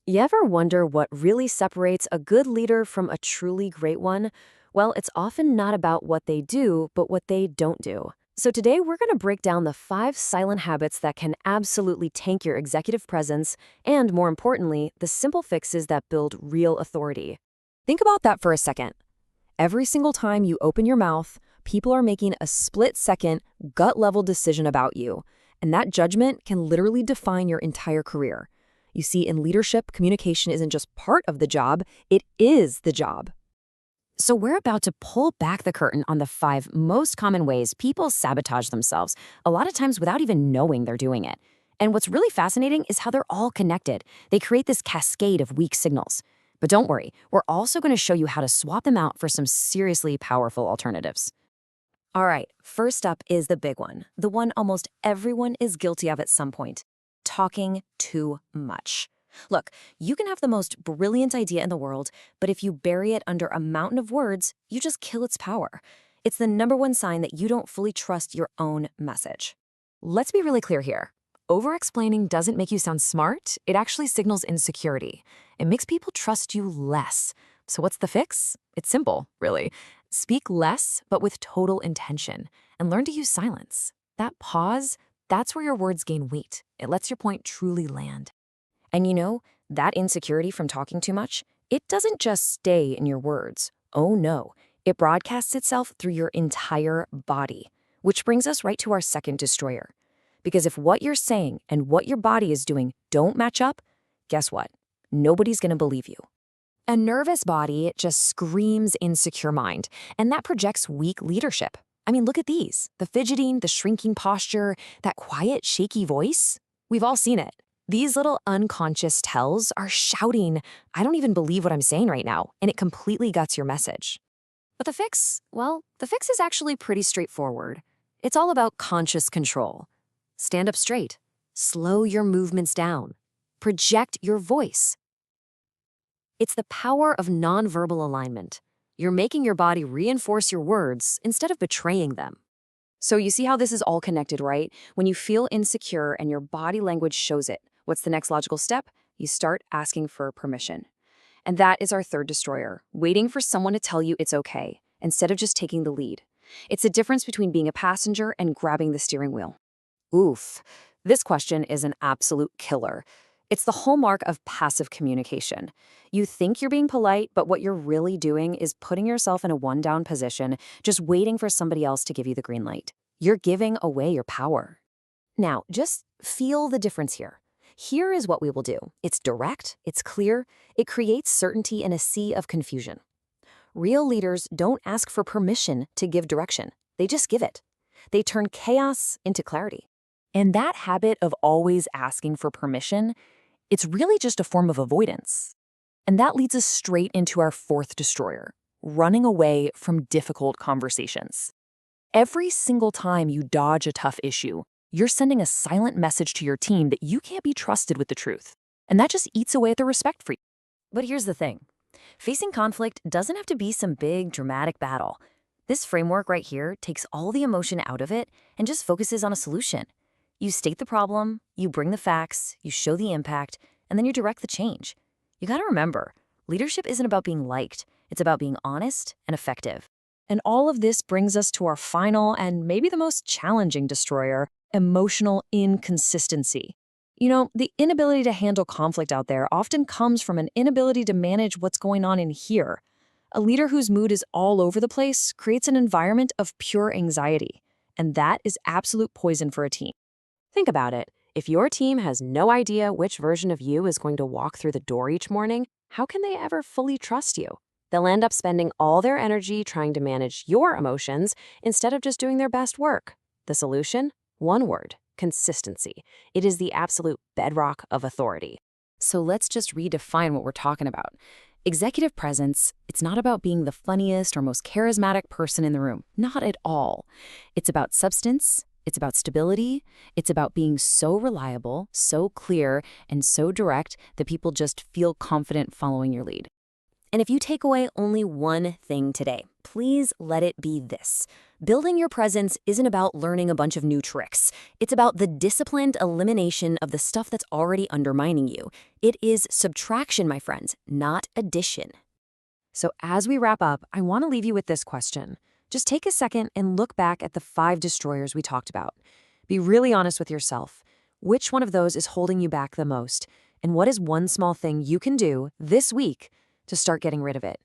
You ever wonder what really separates a good leader from a truly great one? Well, it's often not about what they do, but what they don't do. So today we're going to break down the 5 silent habits that can absolutely tank your executive presence and, more importantly, the simple fixes that build real authority. Think about that for a second. Every single time you open your mouth, people are making a split-second, gut-level decision about you, and that judgment can literally define your entire career. You see, in leadership, communication isn't just part of the job, it is the job. So we're about to pull back the curtain on the 5 most common ways people sabotage themselves, a lot of times without even knowing they're doing it. And what's really fascinating is how they're all connected. They create this cascade of weak signals. But don't worry, we're also going to show you how to swap them out for some seriously powerful alternatives. All right, first up is the big one, the one almost everyone is guilty of at some point: talking too much. Look, you can have the most brilliant idea in the world, but if you bury it under a mountain of words, you just kill its power. It's the #1 sign that you don't fully trust your own message. Let's be really clear here. Over-explaining doesn't make you sound smart, it actually signals insecurity. It makes people trust you less. So what's the fix? It's simple, really. Speak less, but with total intention, and learn to use silence. That pause, that's where your words gain weight. It lets your point truly land. And that insecurity from talking too much, it doesn't just stay in your words. Oh no, it broadcasts itself through your entire body. Which brings us right to our second destroyer. Because if what you're saying and what your body is doing don't match up, guess what? Nobody's gonna believe you. A nervous body just screams insecure mind, and that projects weak leadership. I mean, look at these. The fidgeting, the shrinking posture, that quiet, shaky voice. We've all seen it. These little unconscious tells are shouting, "I don't even believe what I'm saying right now," and it completely guts your message. But the fix, well, the fix is actually pretty straightforward. It's all about conscious control. Stand up straight. Slow your movements down. Project your voice. It's the power of nonverbal alignment. You're making your body reinforce your words instead of betraying them. So you see how this is all connected, right? When you feel insecure and your body language shows it, what's the next logical step? You start asking for permission. And that is our third destroyer, waiting for someone to tell you it's okay, instead of just taking the lead. It's the difference between being a passenger and grabbing the steering wheel. Oof, this question is an absolute killer. It's the hallmark of passive communication. You think you're being polite, but what you're really doing is putting yourself in a one-down position, just waiting for somebody else to give you the green light. You're giving away your power. Now, just feel the difference here. Here is what we will do. It's direct, it's clear, it creates certainty in a sea of confusion. Real leaders don't ask for permission to give direction. They just give it. They turn chaos into clarity. And that habit of always asking for permission, it's really just a form of avoidance. And that leads us straight into our fourth destroyer, running away from difficult conversations. Every single time you dodge a tough issue, you're sending a silent message to your team that you can't be trusted with the truth. And that just eats away at their respect for you. But here's the thing. Facing conflict doesn't have to be some big, dramatic battle. This framework right here takes all the emotion out of it and just focuses on a solution. You state the problem, you bring the facts, you show the impact, and then you direct the change. You gotta remember, leadership isn't about being liked, it's about being honest and effective. And all of this brings us to our final and maybe the most challenging destroyer, emotional inconsistency. The inability to handle conflict out there often comes from an inability to manage what's going on in here. A leader whose mood is all over the place creates an environment of pure anxiety, and that is absolute poison for a team. Think about it. If your team has no idea which version of you is going to walk through the door each morning, how can they ever fully trust you? They'll end up spending all their energy trying to manage your emotions instead of just doing their best work. The solution? One word: consistency. It is the absolute bedrock of authority. So let's just redefine what we're talking about. Executive presence, it's not about being the funniest or most charismatic person in the room. Not at all. It's about substance. It's about stability. It's about being so reliable, so clear, and so direct that people just feel confident following your lead. And if you take away only one thing today, please let it be this. Building your presence isn't about learning a bunch of new tricks. It's about the disciplined elimination of the stuff that's already undermining you. It is subtraction, my friends, not addition. So as we wrap up, I want to leave you with this question. Just take a second and look back at the 5 destroyers we talked about. Be really honest with yourself. Which one of those is holding you back the most? And what is one small thing you can do this week to start getting rid of it?